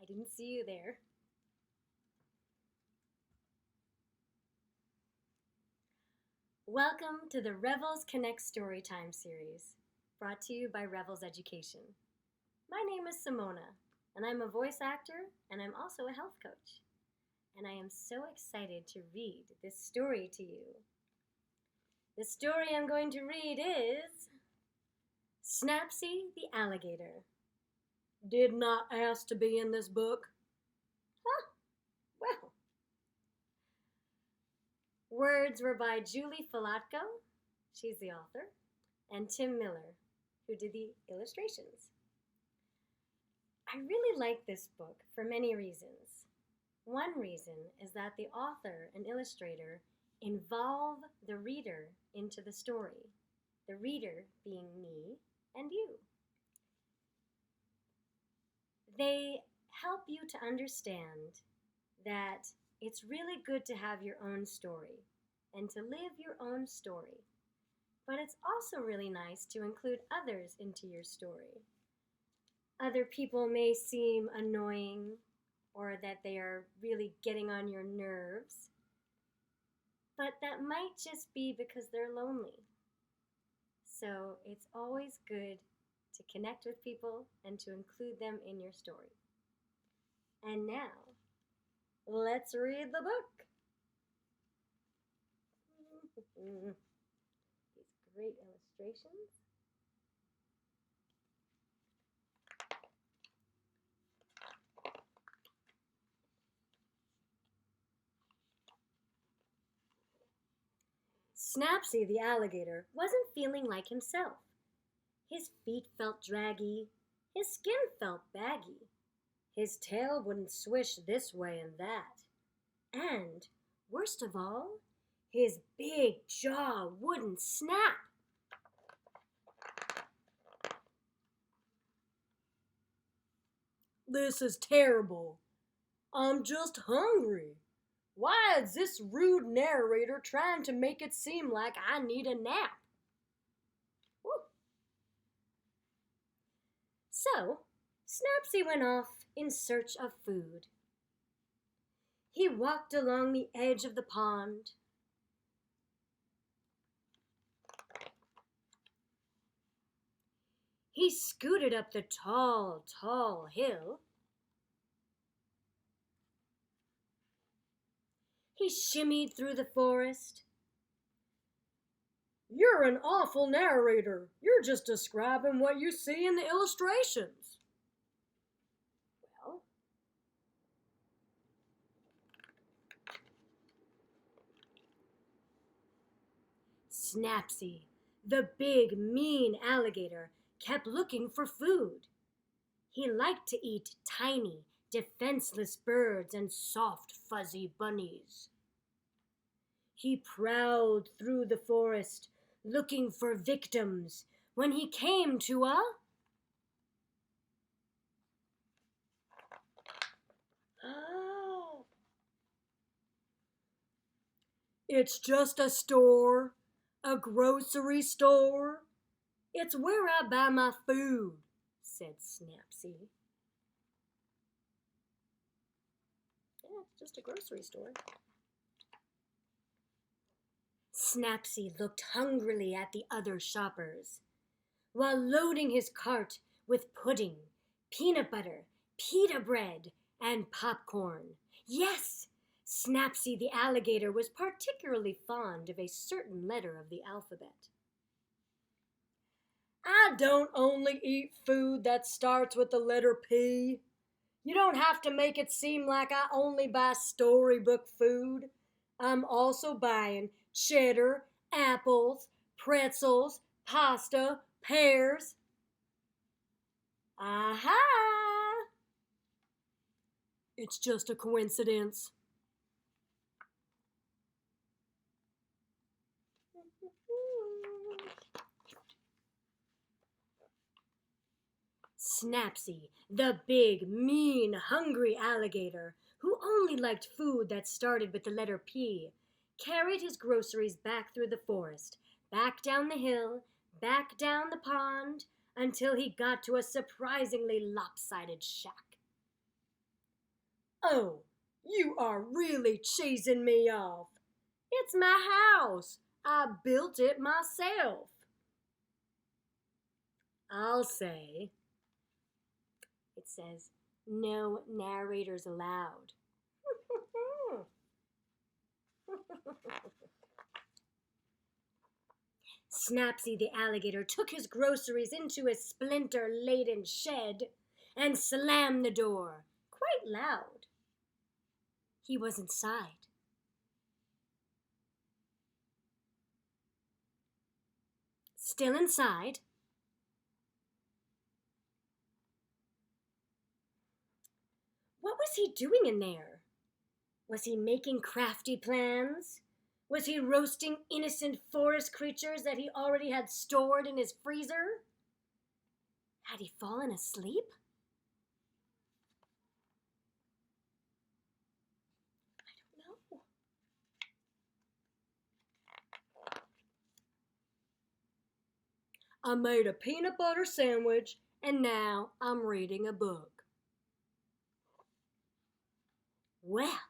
I didn't see you there. Welcome to the Revels Connect Storytime series, brought to you by Revels Education. My name is Simona, and I'm a voice actor, and I'm also a health coach. And I am so excited to read this story to you. The story I'm going to read is Snappsy the Alligator. Did not ask to be in this book. Huh, well. Words were by Julie Filatko, she's the author, and Tim Miller, who did the illustrations. I really like this book for many reasons. One reason is that the author and illustrator involve the reader into the story, the reader being me and you. They help you to understand that it's really good to have your own story and to live your own story. But it's also really nice to include others into your story. Other people may seem annoying or that they are really getting on your nerves, but that might just be because they're lonely. So it's always good to connect with people and to include them in your story. And now, let's read the book. These great illustrations. Snappsy the alligator wasn't feeling like himself. His feet felt draggy, his skin felt baggy, his tail wouldn't swish this way and that, and, worst of all, his big jaw wouldn't snap. This is terrible. I'm just hungry. Why is this rude narrator trying to make it seem like I need a nap? Woo. So, Snappsy went off in search of food. He walked along the edge of the pond. He scooted up the tall, tall hill. He shimmied through the forest. You're an awful narrator. You're just describing what you see in the illustrations. Well, Snappsy, the big, mean alligator, kept looking for food. He liked to eat tiny, defenseless birds and soft, fuzzy bunnies. He prowled through the forest, looking for victims, when he came to a... Oh. It's just a store, a grocery store. It's where I buy my food, said Snappsy. Yeah, it's just a grocery store. Snappsy looked hungrily at the other shoppers, while loading his cart with pudding, peanut butter, pita bread, and popcorn. Yes, Snappsy the alligator was particularly fond of a certain letter of the alphabet. I don't only eat food that starts with the letter P. You don't have to make it seem like I only buy storybook food. I'm also buying cheddar, apples, pretzels, pasta, pears. Aha! It's just a coincidence. Snappsy, the big, mean, hungry alligator, who only liked food that started with the letter P, carried his groceries back through the forest, back down the hill, back down the pond, until he got to a surprisingly lopsided shack. Oh, you are really cheesing me off. It's my house. I built it myself. I'll say. It says, no narrators allowed. Snappsy the alligator took his groceries into his splinter-laden shed and slammed the door quite loud. He was inside. Still inside. What was he doing in there? Was he making crafty plans? Was he roasting innocent forest creatures that he already had stored in his freezer? Had he fallen asleep? I don't know. I made a peanut butter sandwich, and now I'm reading a book. Well,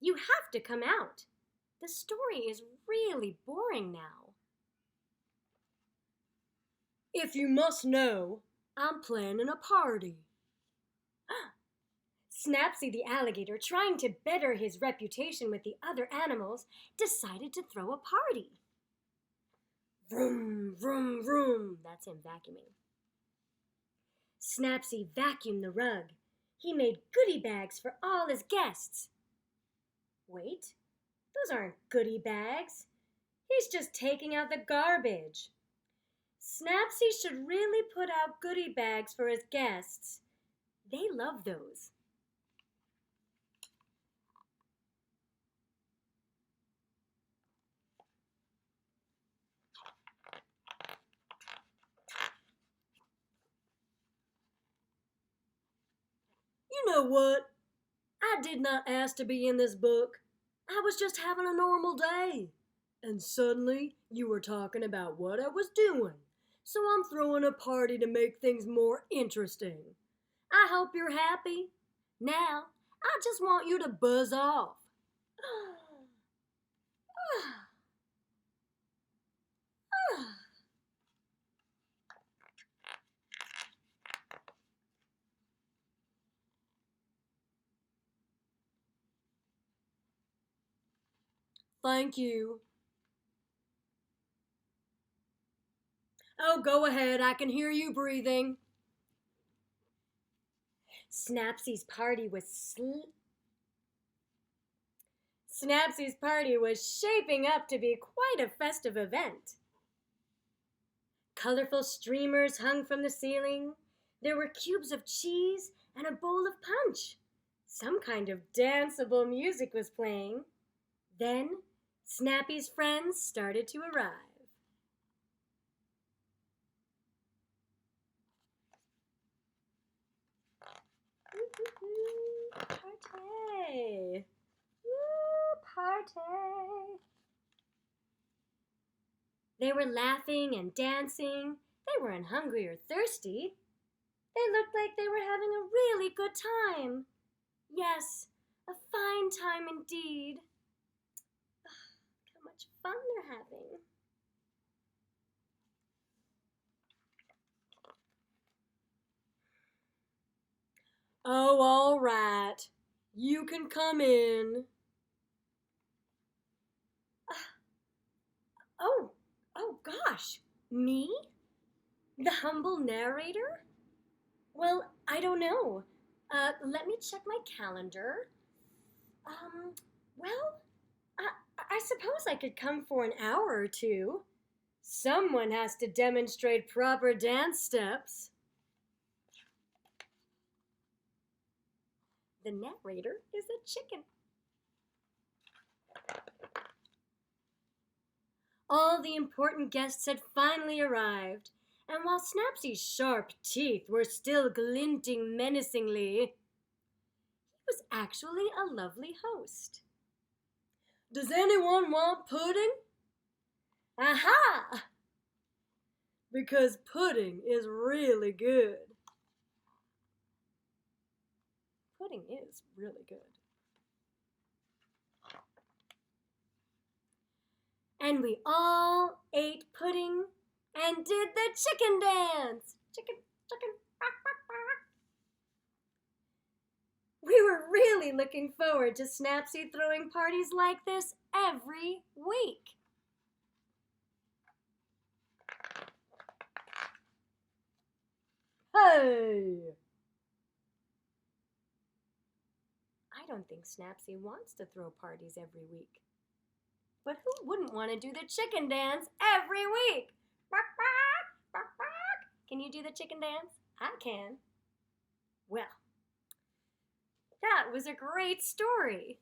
you have to come out. The story is really boring now. If you must know, I'm planning a party. Snappsy the alligator, trying to better his reputation with the other animals, decided to throw a party. Vroom, vroom, vroom. That's him vacuuming. Snappsy vacuumed the rug. He made goodie bags for all his guests. Wait, those aren't goodie bags. He's just taking out the garbage. Snappsy should really put out goodie bags for his guests. They love those. You know what? I did not ask to be in this book. I was just having a normal day. And suddenly, you were talking about what I was doing. So I'm throwing a party to make things more interesting. I hope you're happy. Now, I just want you to buzz off. Thank you. Oh, go ahead. I can hear you breathing. Snappsy's party was shaping up to be quite a festive event. Colorful streamers hung from the ceiling. There were cubes of cheese and a bowl of punch. Some kind of danceable music was playing. Then, Snappy's friends started to arrive. Party! Woo, party! They were laughing and dancing. They weren't hungry or thirsty. They looked like they were having a really good time. Yes, a fine time indeed. How much fun they're having. Oh, all right. You can come in. Oh gosh. Me? The humble narrator? Well, I don't know. Let me check my calendar. Well, I suppose I could come for an hour or two. Someone has to demonstrate proper dance steps. The narrator is a chicken. All the important guests had finally arrived, and while Snappsy's sharp teeth were still glinting menacingly, he was actually a lovely host. Does anyone want pudding? Aha! Because pudding is really good. pudding is really good. And we all ate pudding and did the chicken dance. Chicken, chicken, quack, quack, quack. We were really looking forward to Snappsy throwing parties like this every week. Hey! I don't think Snappsy wants to throw parties every week. But who wouldn't want to do the chicken dance every week? Bark, bark, bark, bark. Can you do the chicken dance? I can. Well, that was a great story.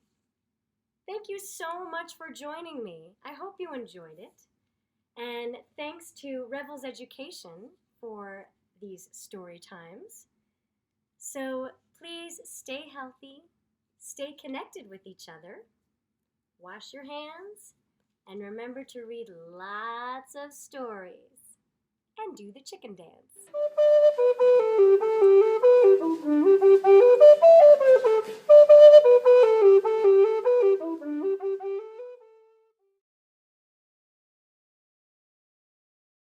Thank you so much for joining me. I hope you enjoyed it. And thanks to Revels Education for these story times. So please stay healthy, stay connected with each other, wash your hands, and remember to read lots of stories and do the chicken dance.